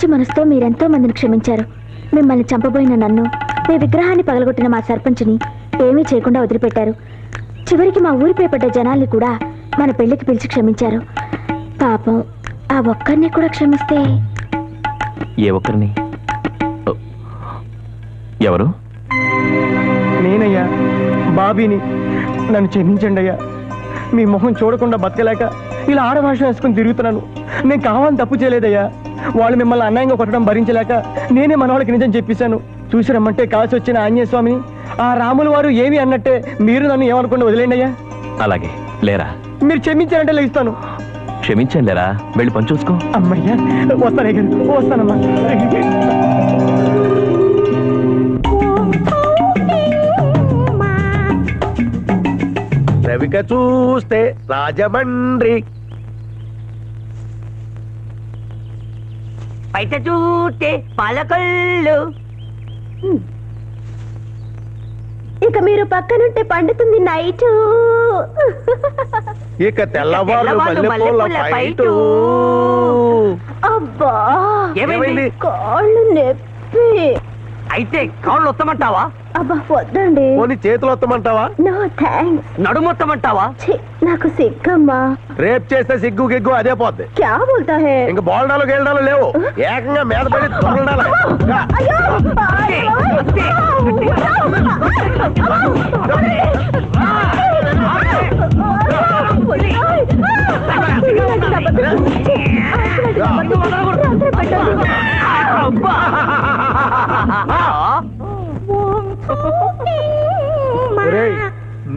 మంచి మనసుతో మీరెంతో మందిని క్షమించారు. మిమ్మల్ని చంపబోయిన నన్ను, మీ విగ్రహాన్ని పగలగొట్టిన మా సర్పంచ్ని ఏమీ చేయకుండా వదిలిపెట్టారు. చివరికి మా ఊరిపై పడ్డ జనాల్ని కూడా మన పెళ్లికి పిలిచి క్షమించారు. పాపం ఆ ఒక్కరిని కూడా క్షమిస్తే. ఏ ఒక్కరిని? ఎవరు? నేనయ్యా, బాబీని. నన్ను క్షమించండి అయ్యా. మీ మొహం చూడకుండా బతకలేక ఇలా ఆడభాష వేసుకుని తిరుగుతున్నాను. నేను కావాలని తప్పు చేయలేదయ్యా. వాళ్ళు మిమ్మల్ని అన్యాయంగా కొట్టడం భరించలేక నేనే మన వాళ్ళకి నిజం చెప్పేశాను. చూసి రమ్మంటే కాల్సి వచ్చిన ఆంజనేయ స్వామిని, ఆ రాముల వారు ఏమి అన్నట్టే మీరు నన్ను ఏమనుకుండా వదిలేండి అయ్యా. అలాగే లేరా? మీరు క్షమించారంటే లేస్తాను. క్షమించాను లేరా, వెళ్ళి పని చూసుకో. అమ్మయ్యా, వస్తానయ్య గారు, వస్తానమ్మా. రవిక చూస్తే రాజమండ్రి, బయట చూస్తే పాలకొల్లు. ఇక మీరు పక్కనుంటే పండుతుంది నైటు. ఇక తెల్లవారు మల్లెపూల ఫైటు. అబ్బా, ఏమైంది? కాళ్ళు నొప్పి. అయితే కాళ్ళు వస్తామంటావా? అబ్బా వద్దండి. పోనీ చేతులు వస్తామంటావా? No thanks. నడుము వస్తామంటావా? నాకు సిగ్గమ్మా. రేపు చేస్తే సిగ్గు గిగ్గు అదే పోద్ది. క్యా బోల్తా హై? ఇంక బోల్డాలు గేల్డాలు లేవు, ఏకంగా మీద పడి దొరలాలి. అయ్యో,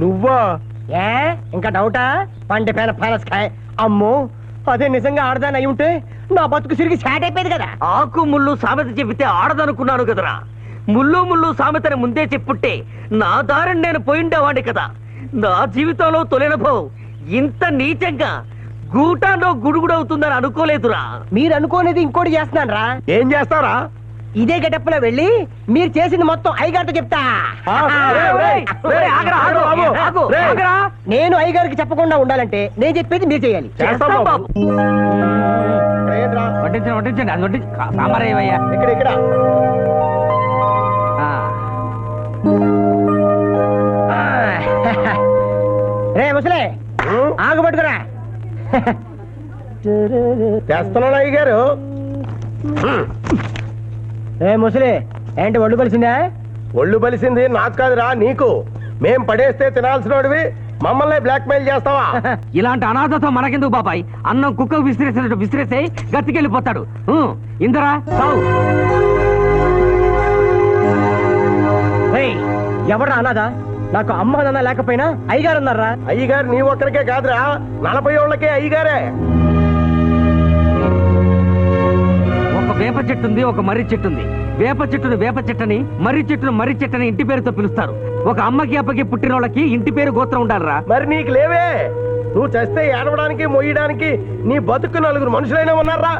నువ్వా? ఇంకా డౌటా? పండి పేన పనసకాయ. అమ్మో, అదే నిజంగా ఆడదాని అయి ఉంటే నా బతుకు సిరిగి చాట్ అయిపోయింది కదా. ఆకు ముళ్ళు సామెత చెబితే ఆడదనుకున్నాను కదరా. ముళ్ళు ముళ్ళు సామెతని ముందే చెప్పుంటే నా దారిని నేను పోయిండేవాడి కదా. నా జీవితంలో తొలినభవం ఇంత నీచంగా గూటాలో గుడుగుడవుతుందని అనుకోలేదురా. మీరు అనుకోనేది ఇంకోటి చేస్తున్నాను రా. ఏం చేస్తారా? ఇదే గెటప్ లో వెళ్ళి మీరు చేసింది మొత్తం అయ్యగారితో చెప్తా. నేను అయ్యగారికి చెప్పకుండా ఉండాలంటే నేను చెప్పేది మీరు చేయాలి. చేస్తాం బాబు. వడ్డించండి వడ్డించండి, అది వడ్డించి సాంబారయ్యా. ఇక్కడ ఇక్కడ రే ముసలే, ఆగు పట్టుకురా. చేస్తున్నాడు అయ్యగారు. రే ముసలి, ఏంటి ఒళ్ళు కలిసిందా? ఒళ్ళు బలిసింది నాకు కాదురా, నీకు. మేం పడేస్తే తినాల్సినోడివి మమ్మల్ని బ్లాక్ మెయిల్ చేస్తావా? ఇలాంటి అనాథతో మనకెందుకు బాబాయ్? అన్నం కుక్కకు విసిరేసినట్టు విసిరేసే గతికెళ్ళిపోతాడు. ఇందరా సావు. ఎవరా అనాథ? నాకు అమ్మ నాన్న లేకపోయినా అయ్యగారు అన్నారా? అయ్యగారు నీ ఒక్కరికే కాదురా, 40 ఏళ్లకే అయ్యగారే. ఒక వేప చెట్టు ఉంది, ఒక మర్రి చెట్టు ఉంది. వేప చెట్టును వేప చెట్టని, మర్రి చెట్టును మర్రి చెట్టని ఇంటి పేరుతో పిలుస్తారు. ఒక అమ్మకి అప్పకి పుట్టిన వాళ్ళకి ఇంటి పేరు గోత్రం ఉండాలరా. మరి నీకు లేవే? నువ్వు చస్తే ఏడవడానికి మొయ్యడానికి నీ బతుకు 4 మనుషులైనా ఉన్నారా?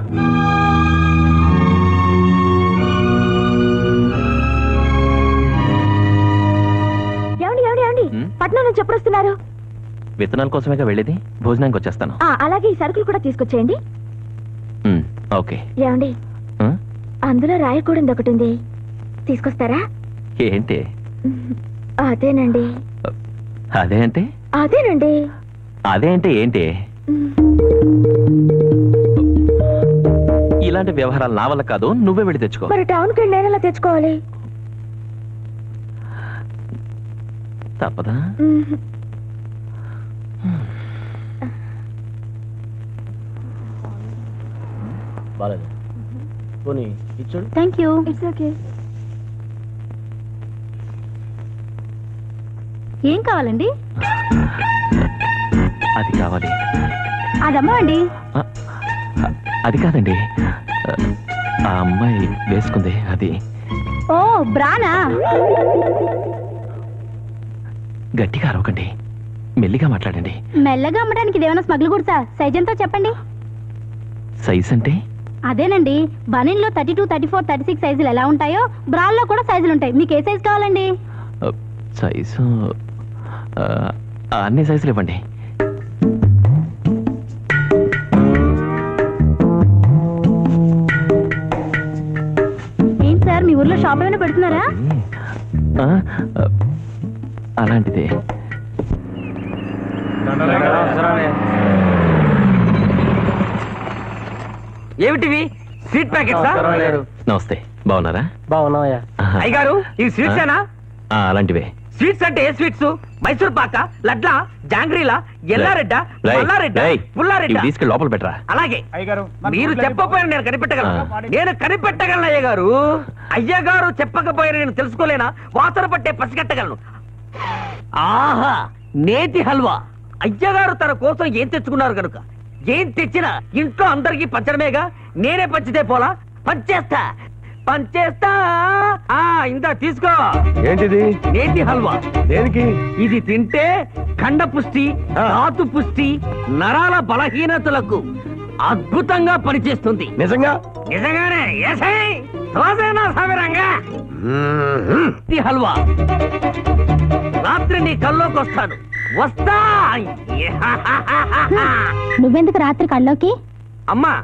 పట్నం నుంచి ఎప్పుడు వస్తున్నారు? విత్తనాల కోసమేగా వెళ్ళేది, భోజనానికి వచ్చేస్తాను. అలాగే ఈ సరుకులు కూడా తీసుకొచ్చేయండి. ఓకే. ఏమండి, అందులో రాయకూడదు ఒకటి ఉంది, తీసుకొస్తారా? ఏంటి? అదేనండి. అదే అంటే? అదేనండి. అదే అంటే ఏంటి? ఇలాంటి వ్యవహారాలు నా వల్ల కాదు, నువ్వే వెళ్ళి తెచ్చుకో. మరి టౌన్కి వెళ్ళి నేను ఎలా తెచ్చుకోవాలి? తప్పదా? Thank you. It's okay. ఏం కావాలండి? అది కావాలి. అదమ్మా అండి. అది కాదండి, ఆ అమ్మాయి వేసుకుంది అది. ఓ బ్రానా? గట్టిగా అరవకండి, మెల్లిగా మాట్లాడండి. మెల్లగా అమ్మడానికి ఇదేమైనా స్మగ్లు గుర్తా? సైజ్ ఎంతో చెప్పండి. సైజ్ అంటే? అదేనండి, బనీన్లో 32, 34, 36 సైజులు ఎలా ఉంటాయో బ్రాల్లో కూడా సైజులు ఉంటాయి. మీకు ఏ సైజ్ కావాలండి? సైజు అన్ని సైజులు ఇవ్వండి. ఊర్లో షాప్ ఏమైనా పెడుతున్నారా? ఆ, అలాంటిదే. ఏమిటివి స్వీట్ ప్యాకెట్సా? నమస్తే, బాగున్నారా? బాగున్నావయ్యా. ఆహా. అయ్యగారు ఇవి స్వీట్సేనా? అలాంటివే. స్వీట్స్ అంటే ఏ స్వీట్స్? మైసూర్ పాక, లడ్లా, జాంగ్రీలా, ఎల్లారెడ్డ, మల్లారెడ్డ, పుల్లారెడ్డ? ఇవి తీసుకెళ్ళి లోపల పెట్టరా. అలాగే. మీరు చెప్పకపోయినా నేను కనిపెట్టగలను. నేను కనిపెట్టగలను అయ్యగారు. అయ్యగారు చెప్పకపోయినా నేను తెలుసుకోలేనా? వాసన పట్టే పసిగట్టగలను. ఆహా, నేతి హల్వా. అయ్యగారు తన కోసం ఏం తెచ్చుకున్నారు కనుక ఏం తెచ్చినా ఇంట్లో అందరికీ పంచడమేగా. నేనే పంచితే పోలా? పంచేస్తా పంచేస్తా. ఇందా తీసుకో. ఏంటిది? నేతి హల్వా. దేనికి? ఇది తింటే ఖండ పుష్టి, ధాతు పుష్టి, నరాల బలహీనతలకు అద్భుతంగా పనిచేస్తుంది. నిజంగా? నిజంగానే. హల్వా రాత్రి నీ కల్లోకి వస్తాను. వస్తా. నువ్వెందుకు రాత్రి కల్లోకి? అమ్మా,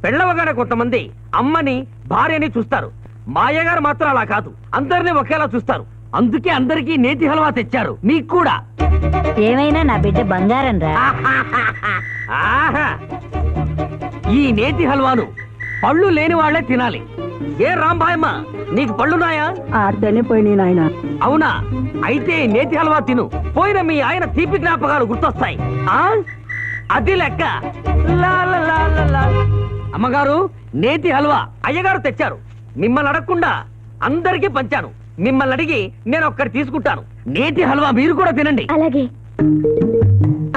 పెళ్ళవగానే కొంతమంది అమ్మని భార్యని చూస్తారు. మా అయ్యగారు మాత్రం అలా కాదు, అందరినీ ఒకేలా చూస్తారు. అందుకే అందరికీ నేతి హల్వా తెచ్చారు, మీకు కూడా. ఏమైనా నా బిడ్డ బంగారం రా. ఆహా, ఈ నేతి హల్వాను పళ్ళు లేని వాళ్లే తినాలి. ఏ రాంబాయమ్మ, నీకు పళ్ళున్నాయా? ఆర్దనే పోయి నాయన. అవునా? అయితే నేతి హల్వా తిను. పోయిన మీ ఆయన తీపి జ్ఞాపకాలు గుర్తొస్తాయి. అది లెక్క. లా లా లా లా లా. అమ్మగారు, నేతి హల్వా అయ్యగారు తెచ్చారు. మిమ్మల్ని అడగకుండా అందరికీ పంచాను. మిమ్మల్ని అడిగి నేను ఒక్కటి తీసుకుంటాను. నేతి హల్వా మీరు కూడా తినండి. అలాగే.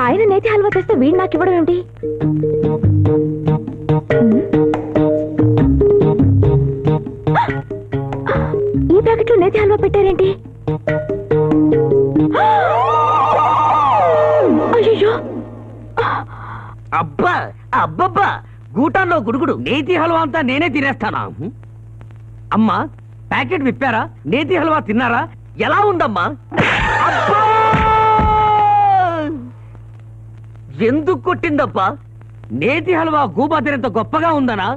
ఆయన నేతి హల్వా తెస్తే వీడు నాకు ఇవ్వడం ఏంటి? ఈ ప్యాకెట్లో నేతి హల్వా పెట్టారేంటి? అయ్యో, అబ్బా అబ్బబ్బా, గూటాల్లో గుడుగుడు. నేతి హల్వా అంతా నేనే తినేస్తానా? అమ్మా, ప్యాకెట్ విప్పారా? నేతి హల్వా తిన్నారా? ఎలా ఉందమ్మా? అబ్బా! ఎందుకు కొట్టిందబ్బా? నేతి హల్వా గూబాతినంత గొప్పగా ఉందనా?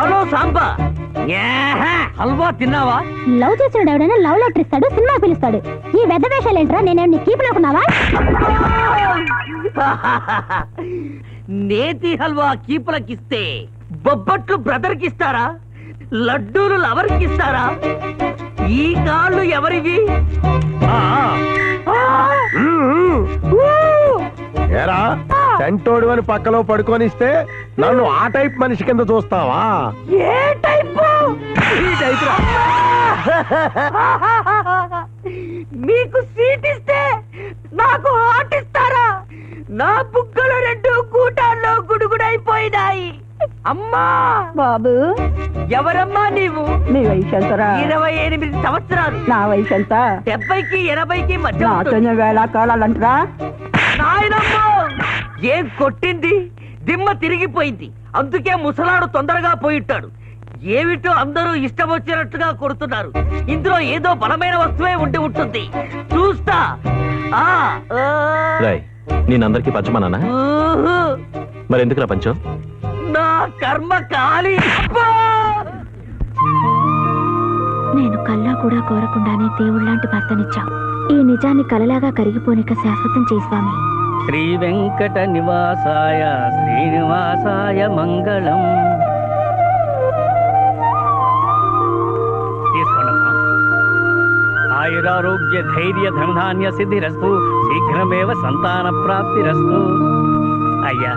హలో సాంబా, హల్వా తిన్నావా? లవ్ చేసాడు ఎవడైనా లవ్ లెటర్ ఇస్తాడు, సినిమా పిలుస్తాడు. ఈ వెద వేషాలేంట్రా? నేనేమి కీపులాకున్నావా? నేతి హల్వా కీపులకిస్తే బొబ్బట్లు బ్రదర్ కిస్తారా? లడ్డూలు లవర్ కిస్తారా? ఈ కాళ్ళు ఎవరివి? ఏరా, సెంటోడు అని పక్కలో పడుకొనిస్తే నన్ను ఆ టైప్ మనిషి కింద చూస్తావా? ఏ టైపు? ఈ టైపు రా. మీకు సీట్ ఇస్తే నాకు హార్ట్ ఇస్తారా? నా బుగ్గలు రెండు గూటాల్లో గుడుగుడైపోయినాయి. అమ్మా బాబు, ఎవరమ్మా నీవు? నీ వయసు ఎంతరా? 28 సంవత్సరాలు. నా వయసు ఎంత? 70కి 80కి మధ్య ఉంటుంది. నాతోనే వేళ కాలాలంటరా? నాయనమ్మో, ఏం కొట్టింది? దిమ్మ తిరిగిపోయింది. అందుకే ముసలాడు తొందరగా పోయిట్టాడు. ఏమిటో అందరూ ఇష్టం వచ్చినట్టుగా కొడుతున్నారు. ఇందులో ఏదో బలమైన వస్తువే ఉండి ఉంటుంది. చూస్తా. నేనందరికీ పంచమన్నానా? ఊహు. మరి ఎందుకురా పంచం? నా కర్మ కాలి. అబ్బా! నేను కల్లా కూడా కోరకుండానే దేవుళ్ళంటి భర్తనిచ్చావు. ఈ నిజాన్ని కలలాగా కరిగిపోనిక శాశ్వతం చేస్తాను. శ్రీ వెంకట నివాసాయ శ్రీనివాసాయ మంగళం. తీసుకోండమ్మా. ఆయురారోగ్య ధైర్య ధనధాన్య సిద్ధిరస్తు, శీఘ్రమేవ సంతాన ప్రాప్తిరస్తు. అయ్యా,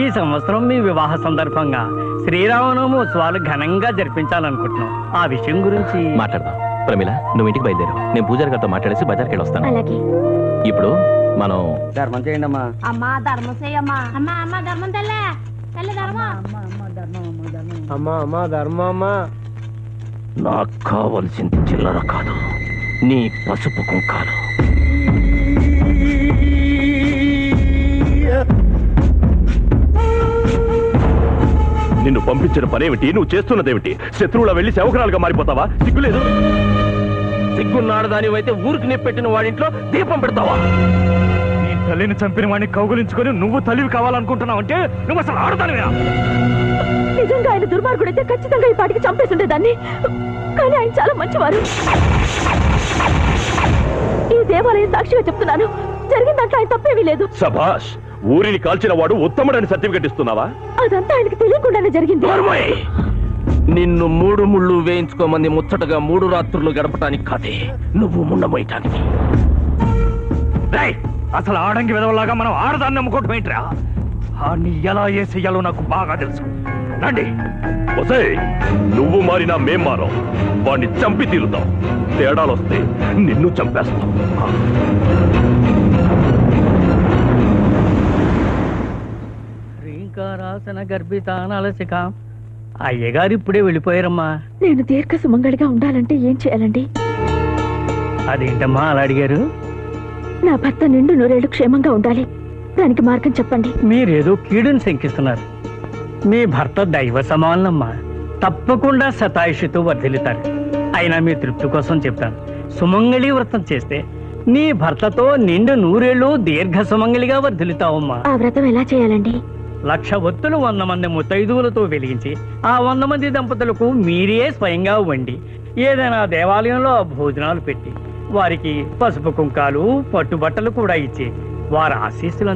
ఈ సంవత్సరం మీ వివాహ సందర్భంగా శ్రీరామనవమి ఉత్సవాలు ఘనంగా జరిపించాలనుకుంటున్నాం. ఆ విషయం గురించి మాట్లాడదాం. ప్రమిళ, నువ్వు ఇంటికి బయలుదేరు. నేను పూజారి గారితో మాట్లాడేసి బజార్కి వెళ్ళొస్తాను. అలాగే. ఇప్పుడు మనం ధర్మం చేయండి అమ్మా. అమ్మా ధర్మం చేయమ్మా. అమ్మా అమ్మా ధర్మం తెల్లే తెల్ల ధర్మం. అమ్మా అమ్మా ధర్మం అమ్మా. నాకు కావలసింది చిల్లర కాదు, నీ పసుపు కుంకాలు. నిన్ను పంపించిన పనేమిటి? నువ్వు చేస్తున్నదేమిటి? శత్రువుల వెళ్లి సేవకురాలుగా మారిపోతావా? సిగ్గులేదు? సిగ్గున్నాడు దానివైతే ఊరికి నిప్పెట్టిన వాడింట్లో దీపం పెడతావా? ఈ తల్లిని చంపిన వాడిని కౌగులించుకొని నువ్వు తల్లివి కావాలనుకుంటున్నావు అంటే నువ్వు అసలు ఆడదానివేనా? నిజంగా ఆయన దుర్మార్గుడైతే ఖచ్చితంగా ఈ పాటికి చంపేస్తుండేదాన్ని. కానీ ఆయన చాలా మంచివారు. ఈ దేవాలయం సాక్షిగా చెప్తున్నాను, జరిగిన దాంట్లో ఆయన తప్పేమీ లేదు. సభాష్, ఊరిని కాల్చిన వాడు ఉత్తముడని సర్టిఫికెట్ ఇస్తున్నావా? అదంతా ఆయనకి తెలియకుండానే జరిగింది. నిన్ను 3 ముళ్ళు వేయించుకోమంది ముచ్చటగా 3 రాత్రులు గడపటానికి కాదే, నువ్వు ముండమోయటానికి. అసలు ఆడంగి విధవలాగా మనం ఆడదాన్ని నమ్ముకోవటం ఏంట్రా? ఆడిని ఎలా వేసేయాలో నాకు బాగా తెలుసు. రండి. ఒసేయ్, నువ్వు మారినా మేం మారం. వాడిని చంపి తీరుతాం. తేడాలొస్తే నిన్ను చంపేస్తాం. శ్రీంకారాసన గర్భితానలసిక. అయ్యగారు ఇప్పుడే వెళ్ళిపోయారమ్మా. నేను దీర్ఘ సుమంగళిగా ఉండాలంటే ఏం చేయాలండి? అదేంటమ్మా అలా అడిగారు? నా భర్త నిండు నూరేళ్లు క్షేమంగా ఉండాలి. దానికి మార్గం చెప్పండి. మీరేదో కీడుని శంకిస్తున్నారు. మీ భర్త దైవ సమానమ్మా. తప్పకుండా శతాయుషుతో వర్ధిల్లుతారు. అయినా మీ తృప్తి కోసం చెప్తాను, సుమంగళి వ్రతం చేస్తే నీ భర్తతో నిండు 100 ఏళ్ళు దీర్ఘ సుమంగళిగా వర్ధిల్లుతావమ్మా. ఆ వ్రతం ఎలా చేయాలండి? 1,00,000 ఒత్తులు 100 మంది ముత్తైదువులతో వెలిగించి ఆ 100 మంది దంపతులకు మీరే స్వయంగా వండి ఏదైనా దేవాలయంలో భోజనాలు పెట్టి వారికి పసుపు కుంకాలు పట్టుబట్టలు కూడా ఇచ్చి వారి ఆశీస్సులు